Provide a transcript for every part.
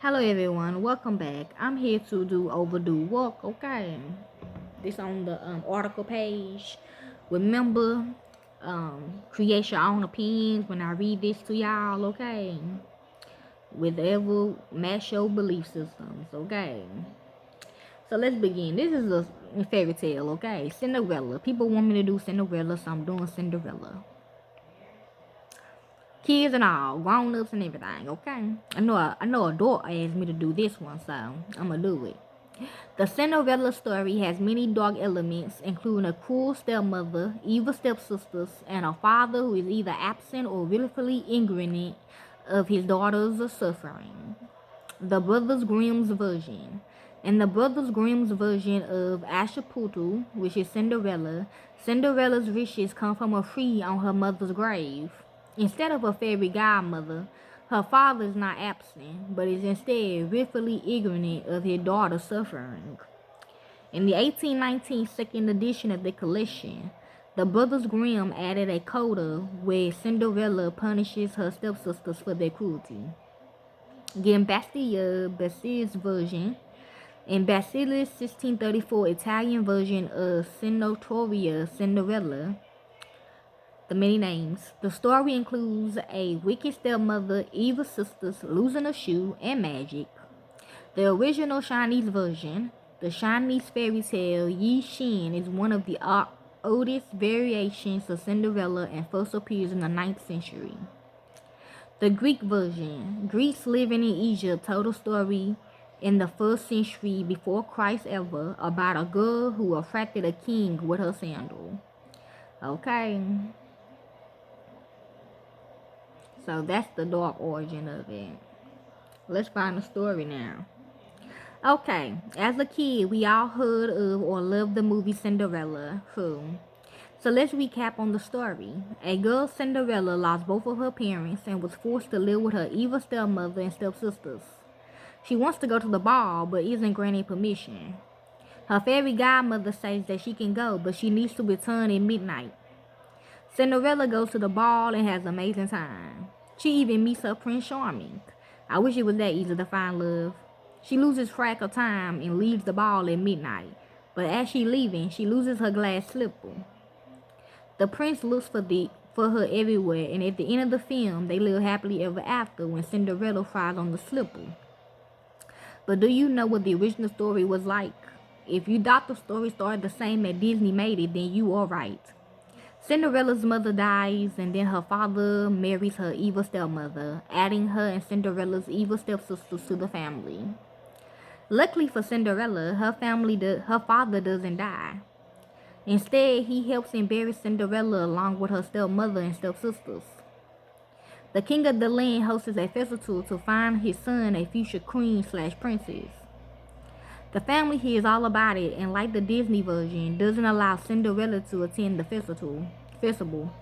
Hello everyone, welcome back. I'm here to do overdue work, okay? This on the article page. Remember, create your own opinions when I read this to y'all, okay? Whatever match your belief systems, okay? So let's begin. This is a fairy tale, okay? Cinderella. People want me to do Cinderella, so I'm doing Cinderella. Kids and all, grown ups and everything, okay? I know a daughter asked me to do this one, so I'm gonna do it. The Cinderella story has many dark elements, including a cruel stepmother, evil stepsisters, and a father who is either absent or willfully ignorant of his daughter's suffering. The Brothers Grimm's version. In the Brothers Grimm's version of Ashaputtu, which is Cinderella, Cinderella's wishes come from a tree on her mother's grave. Instead of a fairy godmother, her father is not absent, but is instead willfully ignorant of his daughter's suffering. In the 1819 second edition of the collection, the Brothers Grimm added a coda where Cinderella punishes her stepsisters for their cruelty. Basili's version and Basili's 1634 Italian version of Cinderella, the many names. The story includes a wicked stepmother, evil sisters, losing a shoe, and magic. The original Chinese version, the Chinese fairy tale Yi Xin, is one of the oldest variations of Cinderella and first appears in the 9th century. The Greek version, Greeks living in Egypt told a story in the 1st century before Christ ever about a girl who attracted a king with her sandal. Okay, so that's the dark origin of it. Let's find the story now. Okay, as a kid, we all heard of or loved the movie Cinderella. So let's recap on the story. A girl, Cinderella, lost both of her parents and was forced to live with her evil stepmother and stepsisters. She wants to go to the ball, but isn't granted permission. Her fairy godmother says that she can go, but she needs to return at midnight. Cinderella goes to the ball and has an amazing time. She even meets her Prince Charming. I wish it was that easy to find love. She loses track of time and leaves the ball at midnight, but as she's leaving, she loses her glass slipper. The prince looks for her everywhere, and at the end of the film, they live happily ever after when Cinderella flies on the slipper. But do you know what the original story was like? If you thought the story started the same as Disney made it, then you are right. Cinderella's mother dies, and then her father marries her evil stepmother, adding her and Cinderella's evil stepsisters to the family. Luckily for Cinderella, her father doesn't die. Instead, he helps and buries Cinderella along with her stepmother and stepsisters. The king of the land hosts a festival to find his son a future queen/princess. The family hears all about it, and like the Disney version, doesn't allow Cinderella to attend the festival.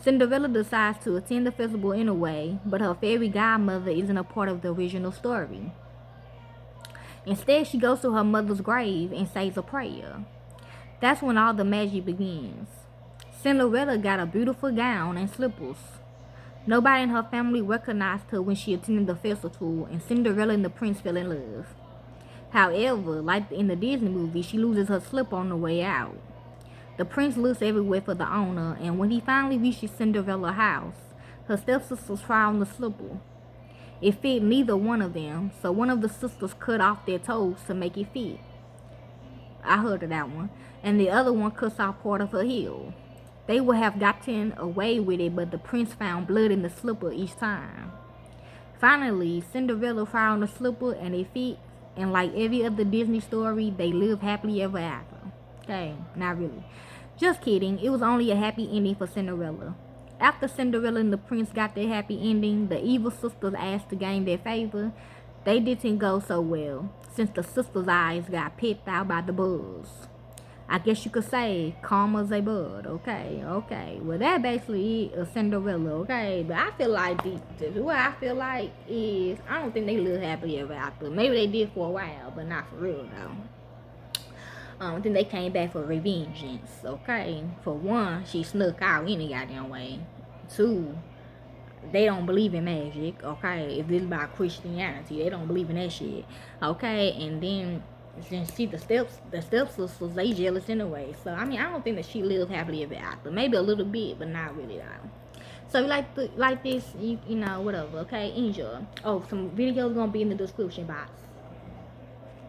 Cinderella decides to attend the festival anyway, but her fairy godmother isn't a part of the original story. Instead, she goes to her mother's grave and says a prayer. That's when all the magic begins. Cinderella got a beautiful gown and slippers. Nobody in her family recognized her when she attended the festival, and Cinderella and the prince fell in love. However, like in the Disney movie, she loses her slipper on the way out. The prince looks everywhere for the owner, and when he finally reaches Cinderella's house, her stepsisters try on the slipper. It fit neither one of them, so one of the sisters cut off their toes to make it fit. I heard of that one. And the other one cuts off part of her heel. They would have gotten away with it, but the prince found blood in the slipper each time. Finally, Cinderella found the slipper and it fit, and like every other Disney story, they live happily ever after. Okay, not really. Just kidding, it was only a happy ending for Cinderella. After Cinderella and the prince got their happy ending, the evil sisters asked to gain their favor. They didn't go so well, since the sisters' eyes got picked out by the bugs. I guess you could say karma's a bud, okay. Well, that basically is Cinderella, okay. But I feel like what I feel like is I don't think they live happily ever after. Maybe they did for a while, but not for real though. I think they came back for revengeance, okay. For one, she snuck out any goddamn way. Two, they don't believe in magic, okay? If this is about Christianity, they don't believe in that shit, okay? And then since she the stepsisters, they jealous anyway. So I mean, I don't think that she lived happily ever after. Maybe a little bit, but not really though. So you like this, you know, whatever, okay? Enjoy. Oh, some videos gonna be in the description box.